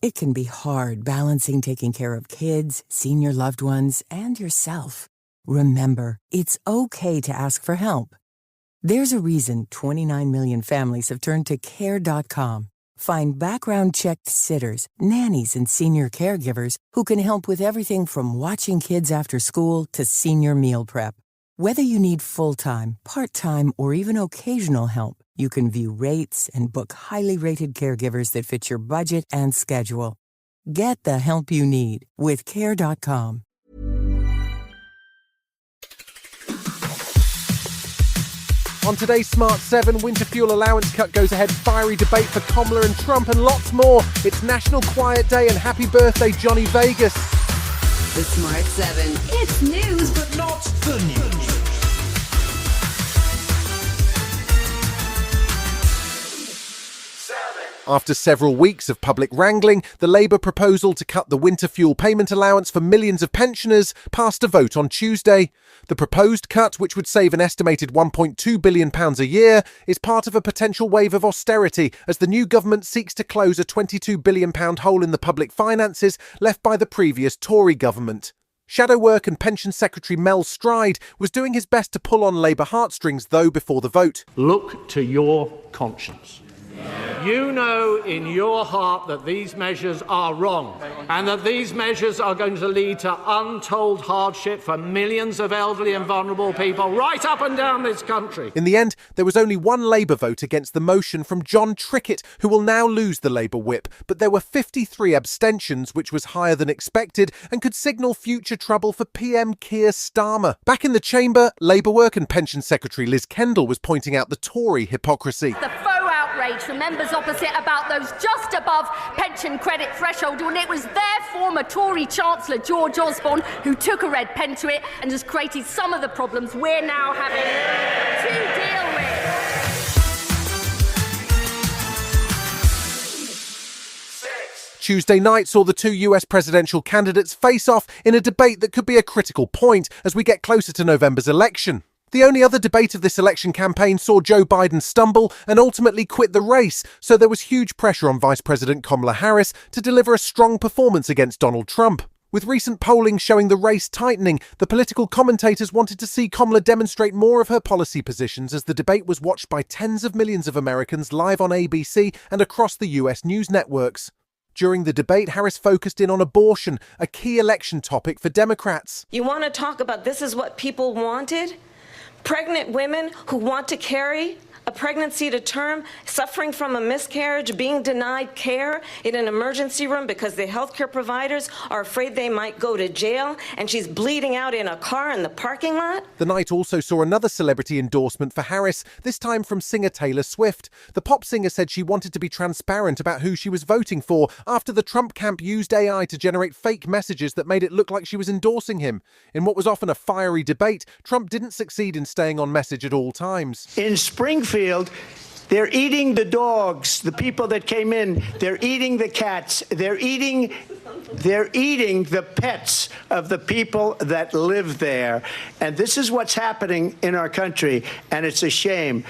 It can be hard balancing taking care of kids, senior loved ones, and yourself. Remember, it's okay to ask for help. There's a reason 29 million families have turned to Care.com. Find background-checked sitters, nannies, and senior caregivers who can help with everything from watching kids after school to senior meal prep. Whether you need full-time, part-time, or even occasional help, you can view rates and book highly rated caregivers that fit your budget and schedule. Get the help you need with Care.com. On today's Smart 7, winter fuel allowance cut goes ahead, fiery debate for Kamala and Trump, and lots more. It's National Quiet Day and happy birthday, Johnny Vegas. The Smart 7. It's news, but not the news. After several weeks of public wrangling, the Labour proposal to cut the winter fuel payment allowance for millions of pensioners passed a vote on Tuesday. The proposed cut, which would save an estimated £1.2 billion a year, is part of a potential wave of austerity as the new government seeks to close a £22 billion hole in the public finances left by the previous Tory government. Shadow Work and Pension Secretary Mel Stride was doing his best to pull on Labour heartstrings, though, before the vote. Look to your conscience. You know in your heart that these measures are wrong and that these measures are going to lead to untold hardship for millions of elderly and vulnerable people right up and down this country. In the end, there was only one Labour vote against the motion from John Trickett, who will now lose the Labour whip, but there were 53 abstentions, which was higher than expected and could signal future trouble for PM Keir Starmer. Back in the chamber, Labour Work and Pension Secretary Liz Kendall was pointing out the Tory hypocrisy. The faux outrage from members opposite about those just above pension credit threshold, when it was their former Tory Chancellor George Osborne who took a red pen to it and has created some of the problems we're now having to deal with. Tuesday night saw the two US presidential candidates face off in a debate that could be a critical point as we get closer to November's election. The only other debate of this election campaign saw Joe Biden stumble and ultimately quit the race, so there was huge pressure on Vice President Kamala Harris to deliver a strong performance against Donald Trump. With recent polling showing the race tightening, the political commentators wanted to see Kamala demonstrate more of her policy positions as the debate was watched by tens of millions of Americans live on ABC and across the US news networks. During the debate, Harris focused in on abortion, a key election topic for Democrats. You want to talk about this is what people wanted? Pregnant women who want to carry a pregnancy to term, suffering from a miscarriage, being denied care in an emergency room because the healthcare providers are afraid they might go to jail, and she's bleeding out in a car in the parking lot. The night also saw another celebrity endorsement for Harris, this time from singer Taylor Swift. The pop singer said she wanted to be transparent about who she was voting for after the Trump camp used AI to generate fake messages that made it look like she was endorsing him. In what was often a fiery debate, Trump didn't succeed in staying on message at all times. In Springfield, they're eating the dogs, the people that came in. They're eating the cats. They're eating the pets of the people that live there. And this is what's happening in our country, and it's a shame.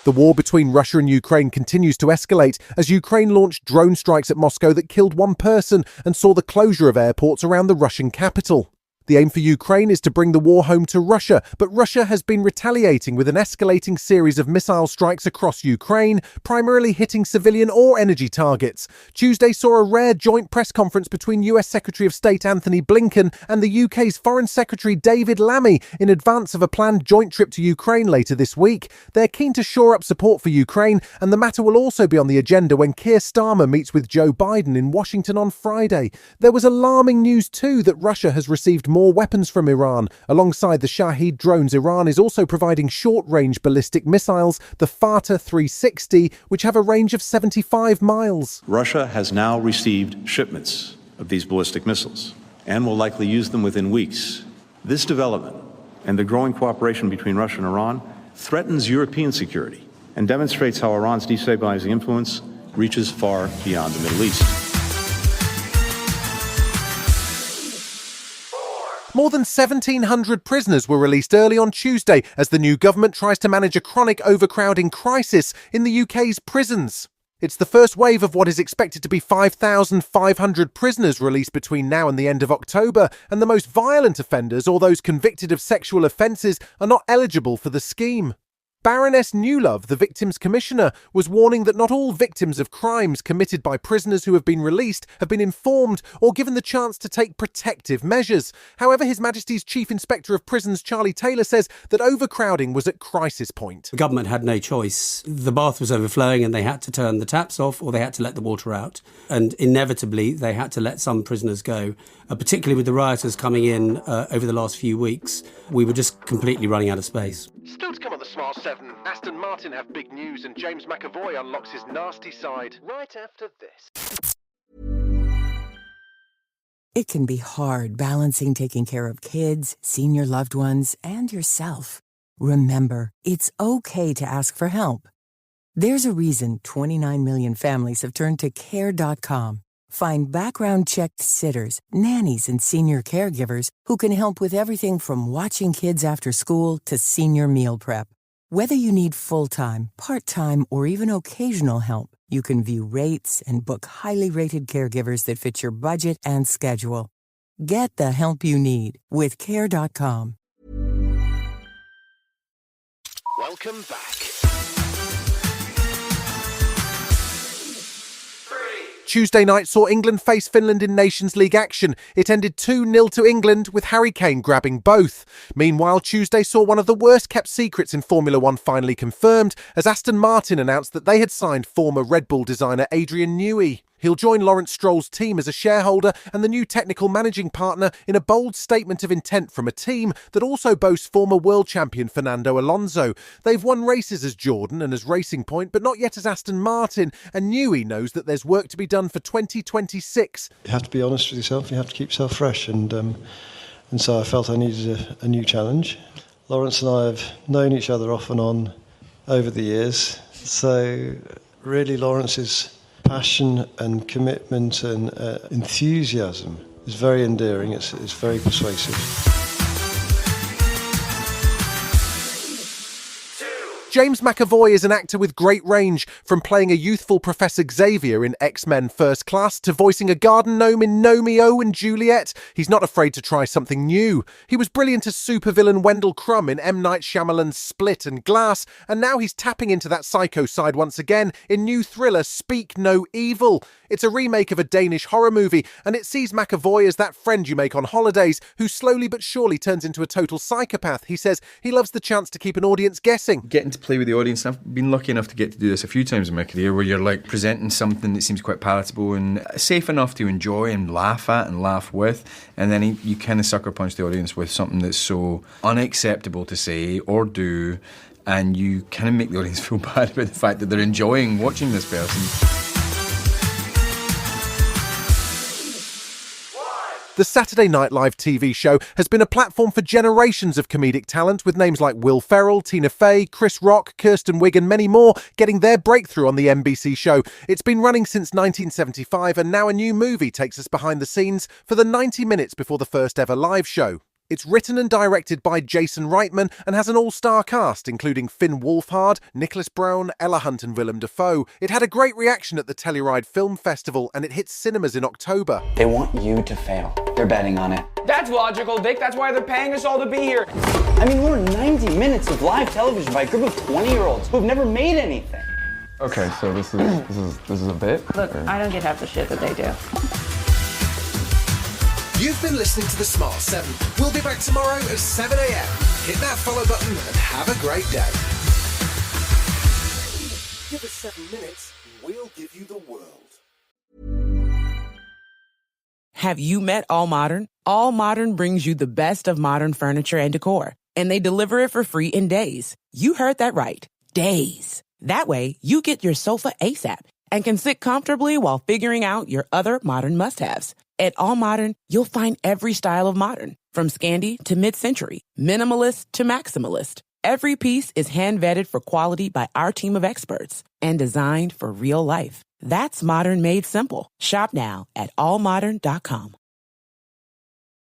The war between Russia and Ukraine continues to escalate as Ukraine launched drone strikes at Moscow that killed one person and saw the closure of airports around the Russian capital. The aim for Ukraine is to bring the war home to Russia, but Russia has been retaliating with an escalating series of missile strikes across Ukraine, primarily hitting civilian or energy targets. Tuesday saw a rare joint press conference between US Secretary of State Anthony Blinken and the UK's Foreign Secretary David Lammy in advance of a planned joint trip to Ukraine later this week. They're keen to shore up support for Ukraine, and the matter will also be on the agenda when Keir Starmer meets with Joe Biden in Washington on Friday. There was alarming news too that Russia has received more weapons from Iran. Alongside the Shahed drones, Iran is also providing short-range ballistic missiles, the Fatah 360, which have a range of 75 miles. Russia has now received shipments of these ballistic missiles and will likely use them within weeks. This development and the growing cooperation between Russia and Iran threatens European security and demonstrates how Iran's destabilizing influence reaches far beyond the Middle East. More than 1,700 prisoners were released early on Tuesday as the new government tries to manage a chronic overcrowding crisis in the UK's prisons. It's the first wave of what is expected to be 5,500 prisoners released between now and the end of October, and the most violent offenders, or those convicted of sexual offences, are not eligible for the scheme. Baroness Newlove, the Victims Commissioner, was warning that not all victims of crimes committed by prisoners who have been released have been informed or given the chance to take protective measures. However, His Majesty's Chief Inspector of Prisons, Charlie Taylor, says that overcrowding was at crisis point. The government had no choice. The bath was overflowing and they had to turn the taps off or they had to let the water out. And inevitably, they had to let some prisoners go. Particularly with the rioters coming in over the last few weeks, we were just completely running out of space. Still to come on the Smart 7, Aston Martin have big news and James McAvoy unlocks his nasty side right after this. It can be hard balancing taking care of kids, senior loved ones, and yourself. Remember, it's okay to ask for help. There's a reason 29 million families have turned to Care.com. Find background-checked sitters, nannies, and senior caregivers who can help with everything from watching kids after school to senior meal prep. Whether you need full-time, part-time, or even occasional help, you can view rates and book highly rated caregivers that fit your budget and schedule. Get the help you need with Care.com. Welcome back. Tuesday night saw England face Finland in Nations League action. It ended 2-0 to England, with Harry Kane grabbing both. Meanwhile, Tuesday saw one of the worst-kept secrets in Formula One finally confirmed, as Aston Martin announced that they had signed former Red Bull designer Adrian Newey. He'll join Lawrence Stroll's team as a shareholder and the new technical managing partner in a bold statement of intent from a team that also boasts former world champion Fernando Alonso. They've won races as Jordan and as Racing Point, but not yet as Aston Martin, and Newey knows that there's work to be done for 2026. You have to be honest with yourself, you have to keep yourself fresh, and so I felt I needed a new challenge. Lawrence and I have known each other off and on over the years, so really Lawrence's passion and commitment and enthusiasm is very endearing, it's very persuasive. James McAvoy is an actor with great range, from playing a youthful Professor Xavier in X-Men First Class to voicing a garden gnome in Romeo and Juliet. He's not afraid to try something new. He was brilliant as supervillain Wendell Crumb in M. Night Shyamalan's Split and Glass, and now he's tapping into that psycho side once again in new thriller Speak No Evil. It's a remake of a Danish horror movie, and it sees McAvoy as that friend you make on holidays who slowly but surely turns into a total psychopath. He says he loves the chance to keep an audience guessing. Getting to play with the audience, and I've been lucky enough to get to do this a few times in my career, where you're like presenting something that seems quite palatable and safe enough to enjoy and laugh at and laugh with, and then you kind of sucker punch the audience with something that's so unacceptable to say or do, and you kind of make the audience feel bad about the fact that they're enjoying watching this person. The Saturday Night Live TV show has been a platform for generations of comedic talent, with names like Will Ferrell, Tina Fey, Chris Rock, Kirsten Wiig and many more getting their breakthrough on the NBC show. It's been running since 1975, and now a new movie takes us behind the scenes for the 90 minutes before the first ever live show. It's written and directed by Jason Reitman and has an all-star cast, including Finn Wolfhard, Nicholas Brown, Ella Hunt and Willem Dafoe. It had a great reaction at the Telluride Film Festival, and it hits cinemas in October. They want you to fail. They're betting on it. That's logical, Dick. That's why they're paying us all to be here. I mean, we're 90 minutes of live television by a group of 20-year-olds who've never made anything. Okay, so this is a bit? Look, I don't get half the shit that they do. You've been listening to The Smart 7. We'll be back tomorrow at 7 a.m. Hit that follow button and have a great day. Give us 7 minutes, we'll give you the world. Have you met All Modern? All Modern brings you the best of modern furniture and decor, and they deliver it for free in days. You heard that right. Days. That way, you get your sofa ASAP and can sit comfortably while figuring out your other modern must-haves. At All Modern, you'll find every style of modern, from Scandi to mid-century, minimalist to maximalist. Every piece is hand-vetted for quality by our team of experts and designed for real life. That's modern made simple. Shop now at allmodern.com.